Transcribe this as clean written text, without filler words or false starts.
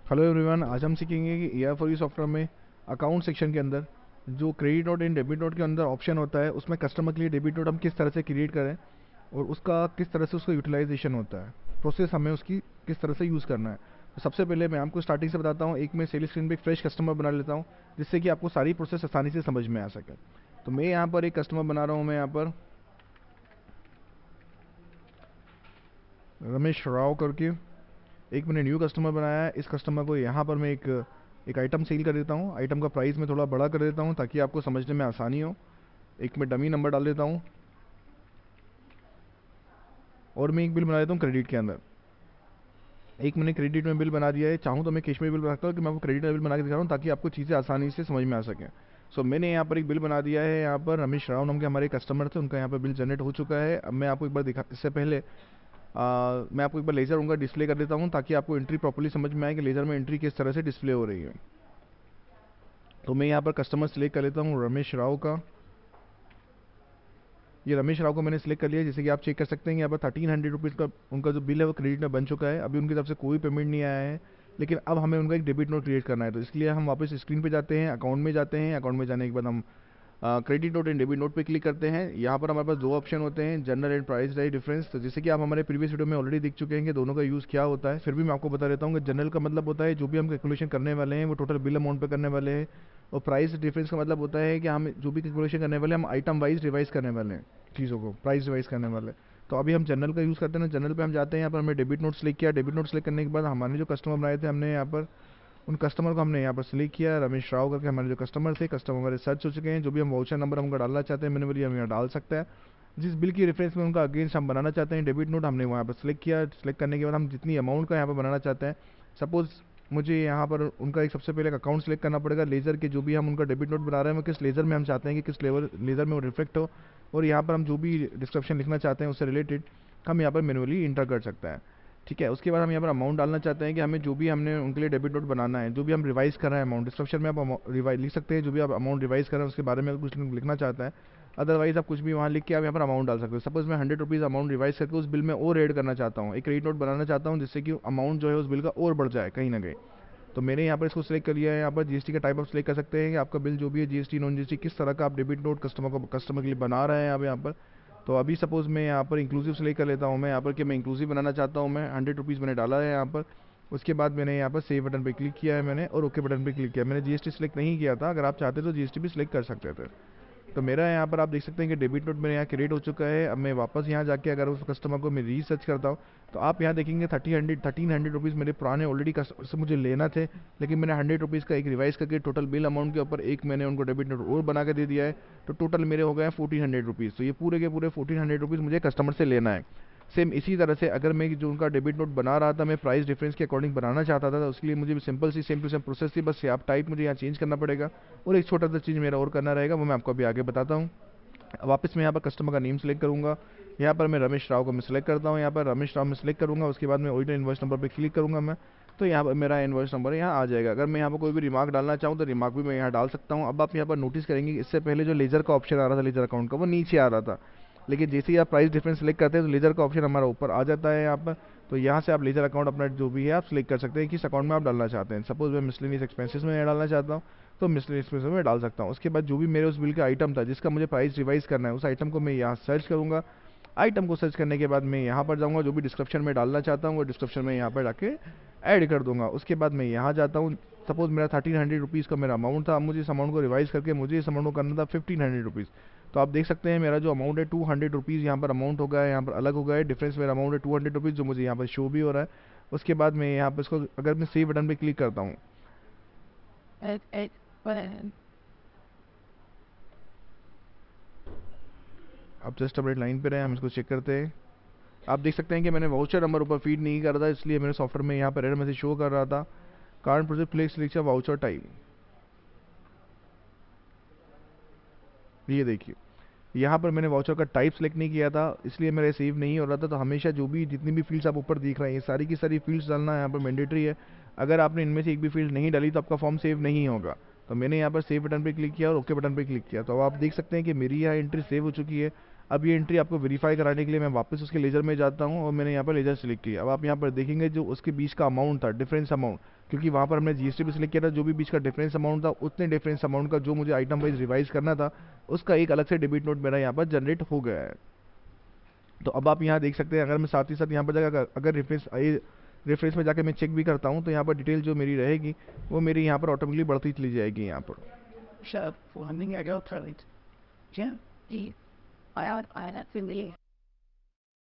Hello everyone, आज हम सीखेंगे कि A R for you software में अकाउंट सेक्शन के अंदर जो credit note and debit note के अंदर ऑप्शन होता है, उसमें कस्टमर के लिए डेबिट नोट हम किस तरह से क्रिएट करें और उसका किस तरह से उसका यूटिलाइजेशन होता है, प्रोसेस हमें उसकी किस तरह से यूज़ करना है। तो सबसे पहले मैं आपको स्टार्टिंग से बताता हूँ। एक मैं सेल स्क्रीन पे एक फ्रेश कस्टमर बना लेता हूँ, जिससे कि आपको सारी प्रोसेस आसानी से समझ में आ सके। तो मैं यहाँ पर एक कस्टमर बना रहा हूँ, मैं यहाँ पर रमेश राव करके एक मैंने न्यू कस्टमर बनाया है। इस कस्टमर को यहाँ पर मैं एक एक आइटम सेल कर देता हूँ। आइटम का प्राइस मैं थोड़ा बड़ा कर देता हूँ ताकि आपको समझने में आसानी हो। एक मैं डमी नंबर डाल देता हूँ और मैं एक बिल बना देता हूँ क्रेडिट के अंदर। एक मैंने क्रेडिट में बिल बना दिया है, चाहूँ तो मैं कैश में बिल बना सकता हूँ कि मैं आपको क्रेडिट में बिल बना के दिखा रहा हूँ ताकि आपको चीज़ें आसानी से समझ में आ सकें। सो मैंने यहाँ पर एक बिल बना दिया है। यहाँ पर रमेश राव नाम के हमारे कस्टमर थे, उनका यहाँ पर बिल जनरेट हो चुका है। अब मैं आपको एक बार दिखा, इससे पहले मैं आपको एक बार लेज़र उनका डिस्प्ले कर देता हूँ ताकि आपको एंट्री प्रॉपर्ली समझ में आए कि लेज़र में एंट्री किस तरह से डिस्प्ले हो रही है। तो मैं यहाँ पर कस्टमर सेलेक्ट कर लेता हूँ रमेश राव का। ये रमेश राव को मैंने सेलेक्ट कर लिया। जैसे कि आप चेक कर सकते हैं यहाँ पर 1300 रुपीज़ का उनका जो बिल है वो क्रेडिट में बन चुका है। अभी उनकी तरफ से कोई पेमेंट नहीं आया है, लेकिन अब हमें उनका एक डेबिट नोट क्रिएट करना है। तो इसलिए हम वापस स्क्रीन पे जाते हैं, अकाउंट में जाते हैं। अकाउंट में जाने के बाद हम credit note and debit note पे क्लिक करते हैं। यहाँ पर हमारे पास दो ऑप्शन होते हैं, general and price right difference. तो जैसे कि आप हमारे प्रीवियस वीडियो में ऑलरेडी देख चुके हैं कि दोनों का यूज़ क्या होता है, फिर भी मैं आपको बता देता हूँ कि जनरल का मतलब होता है जो भी हम कैलकुलेशन करने वाले हैं वो टोटल बिल अमाउंट पे करने वाले हैं। और प्राइस डिफरेंस का मतलब होता है कि हम जो भी कैलकुलेशन करने वाले हैं हम आइटम वाइज रिवाइज करने वाले हैं, चीज़ों को प्राइस रिवाइज करने वाले हैं। तो अभी हम जनरल का यूज़ करते हैं ना, जनरल पे हम जाते हैं। यहाँ पर हमने डेबिट नोट सेलेक्ट किया। डेबिट नोट सेलेक्ट करने के बाद हमारे जो कस्टमर बनाए थे, हमने यहाँ पर उन कस्टमर को हमने यहाँ पर सिलेक्ट किया, रमेश राव करके हमारे जो कस्टमर थे। कस्टमर हमारे सर्च हो चुके हैं। जो भी हम वाउचर नंबर हमको डालना चाहते हैं मैंने हम यहाँ डाल सकते हैं। जिस बिल की रेफरेंस में उनका अगेंस्ट हम बनाना चाहते हैं डेबिट नोट, हमने वहाँ पर सिलेक्ट किया। सिलेक्ट करने के बाद हम जितनी अमाउंट का यहाँ पर बनाना चाहते हैं, सपोज मुझे यहाँ पर उनका एक सबसे पहले एक अकाउंट सेलेक्ट करना पड़ेगा। लेज़र के जो भी हम उनका डेबिट नोट बना रहे हैं वो किस लेज़र में हम चाहते हैं कि किस लेवल लेज़र में वो रिफ्लेक्ट हो, और यहाँ पर हम जो भी डिस्क्रिप्शन लिखना चाहते हैं उससे रिलेटेड हम यहाँ पर मैनुअली इंटर कर सकते हैं। ठीक है, उसके बाद हम यहाँ पर अमाउंट डालना चाहते हैं कि हमें जो भी हमने उनके लिए डेबिट नोट बनाना है, जो भी हम रिवाइज कर रहे हैं अमाउंट, डिस्क्रिप्शन में आप रिवाइज लिख सकते हैं जो भी आप अमाउंट रिवाइज कर रहे हैं उसके बारे में अगर कुछ लिखना चाहता है। अदरवाइज आप कुछ भी वहाँ लिख के आप यहाँ पर अमाउंट डाल सकते हो। सपोज मैं 100 रुपीज़ अमाउंट रिवाइज करके उस बिल में और ऐड करना चाहता हूँ, एक क्रेडिट नोट बनाना चाहता हूँ जिससे कि अमाउंट जो है उस बिल का और बढ़ जाए कहीं ना कहीं। तो मैंने यहाँ पर इसको सिलेक्ट कर लिया है। यहाँ पर जीएसटी का टाइप आप सिलेक्ट कर सकते हैं कि आपका बिल जो भी है जीएसटी नॉन जीएसटी किस तरह का आप डेबिट नोट कस्टमर के लिए बना रहे हैं आप यहाँ पर। तो अभी सपोज मैं यहाँ पर इंक्लूसिव सेलेक्ट कर लेता हूँ। मैं यहाँ पर कि मैं इंक्लूसिव बनाना चाहता हूँ। मैं 100 रुपीज़ मैंने डाला है यहाँ पर। उसके बाद मैंने यहाँ पर सेव बटन पर क्लिक किया है मैंने, और ओके बटन पर क्लिक किया। मैंने जीएसटी सेलेक्ट नहीं किया था, अगर आप चाहते तो जीएसटी भी सिलेक्ट कर सकते थे। तो मेरा यहाँ पर आप देख सकते हैं कि डेबिट नोट मेरे यहाँ क्रिएट हो चुका है। अब मैं वापस यहाँ जाके अगर उस कस्टमर को मैं रीसर्च करता हूँ तो आप यहाँ देखेंगे 1300 रुपीज़ मेरे पुराने ऑलरेडी कस्टमर से मुझे लेना थे, लेकिन मैंने 100 रुपीज़ का एक रिवाइज करके टोटल बिल अमाउंट के ऊपर एक मैंने उनको डेबिट नोट और बना के दे दिया है। तो टोटल मेरे हो गए 1400 रुपीज़। तो ये पूरे के पूरे 1400 रुपीज़ मुझे कस्टमर से लेना है। सेम इसी तरह से अगर मैं जो उनका डेबिट नोट बना रहा था मैं प्राइस डिफरेंस के अकॉर्डिंग बनाना चाहता था, तो उसके लिए मुझे सिंपल सी सेम टू सेम प्रोसेस थी, बस आप टाइप मुझे यहाँ चेंज करना पड़ेगा। और एक छोटा सा चीज़ मेरा और करना रहेगा, वो मैं आपको अभी आगे बताता हूँ। वापस मैं यहाँ पर कस्टमर का नेम सेलेक्ट करूँगा। यहाँ पर मैं रमेश राव को मैं सेलेक्ट करता हूँ। यहाँ पर रमेश राव में सेलेक्ट करूँगा। उसके बाद मैं ओरिजिनल इन्वॉइस नंबर पे क्लिक करूँगा मैं। तो यहाँ पर मेरा इन्वॉइस नंबर यहाँ आ जाएगा। अगर मैं यहाँ पर कोई भी रिमार्क डालना चाहूँ तो रिमार्क भी मैं यहाँ डाल सकता हूँ। अब आप यहाँ पर नोटिस करेंगे कि इससे पहले जो लेजर का ऑप्शन आ रहा था, लेजर अकाउंट का, वो नीचे आ रहा था, लेकिन जैसे ही आप प्राइस डिफरेंस सेलेक्ट करते हैं तो लेजर का ऑप्शन हमारा ऊपर आ जाता है यहाँ पर। तो यहाँ से आप लेजर अकाउंट अपना जो भी है आप सिलेक्ट कर सकते हैं किस अकाउंट में आप डालना चाहते हैं। सपोज मैं मिसलेनियस एक्सपेंसेस में डालना चाहता हूँ तो मिसलेनियस एक्सपेंसेस में डाल सकता हूँ। उसके बाद जो भी मेरे उस बिल का आइटम था जिसका मुझे प्राइस रिवाइज करना है, उस आइटम को मैं यहाँ सर्च करूँगा। आइटम को सर्च करने के बाद मैं यहाँ पर जाऊँगा, जो भी डिस्क्रिप्शन में डालना चाहता हूँ वो डिस्क्रिप्शन में यहाँ पर जाके ऐड कर दूंगा। उसके बाद मैं यहाँ जाता हूँ। सपोज मेरा 1300 रुपीज़ का मेरा अमाउंट था, मुझे इस अमाउंट को रिवाइज करके मुझे इस अमाउंट को करना था 1500 रुपीज़। तो आप देख सकते हैं मेरा जो अमाउंट है 200 रुपीज़ यहाँ पर अमाउंट हो गया है, यहाँ पर अलग हो गया है। डिफरेंस मेरा अमाउंट है 200 रुपीज़ जो मुझे यहाँ पर शो भी हो रहा है। उसके बाद मैं यहाँ पर इसको अगर मैं सेव बटन पर क्लिक करता हूँ, आप जस्ट अपडेट लाइन पे रहे, हम इसको चेक करते हैं। आप देख सकते हैं कि मैंने वाउचर नंबर ऊपर फीड नहीं कर रहा था, इसलिए मेरे सॉफ्टवेयर में यहाँ पर एरर मैसेज शो कर रहा था। कारण project place selection voucher type, ये देखिए यहाँ पर मैंने वाउचर का टाइप सेलेक्ट नहीं किया था, इसलिए मेरा सेव नहीं हो रहा था। तो हमेशा जो भी जितनी भी फील्ड्स आप ऊपर दिख रहे हैं ये सारी की सारी फील्ड्स डालना यहाँ पर मैंडेटरी है। अगर आपने इनमें से एक भी फील्ड नहीं डाली तो आपका फॉर्म सेव नहीं होगा। तो मैंने यहाँ पर सेव बटन पर क्लिक किया और ओके बटन पर क्लिक किया। तो अब आप देख सकते हैं कि मेरी यहाँ एंट्री सेव हो चुकी है। अब ये एंट्री आपको वेरीफाई कराने के लिए मैं वापस उसके लेजर में जाता हूँ और मैंने यहाँ पर लेजर सेलेक्ट किया। अब आप यहाँ पर देखेंगे जो उसके बीच का अमाउंट था, डिफरेंस अमाउंट, क्योंकि वहाँ पर हमने जीएसटी भी सिलेक्ट किया था, जो भी बीच का डिफरेंस अमाउंट था उतने डिफरेंस अमाउंट का जो मुझे आइटम वाइज रिवाइज करना था उसका एक अलग से डेबिट नोट मेरा यहाँ पर जनरेट हो गया है। तो अब आप यहाँ देख सकते हैं, अगर मैं साथ ही साथ यहाँ पर जाकर अगर रेफरेंस में जाके मैं चेक भी करता हूँ तो यहाँ पर डिटेल जो मेरी रहेगी वो मेरी यहाँ पर ऑटोमेटिकली बढ़ती चली जाएगी यहाँ पर। Shut up, I got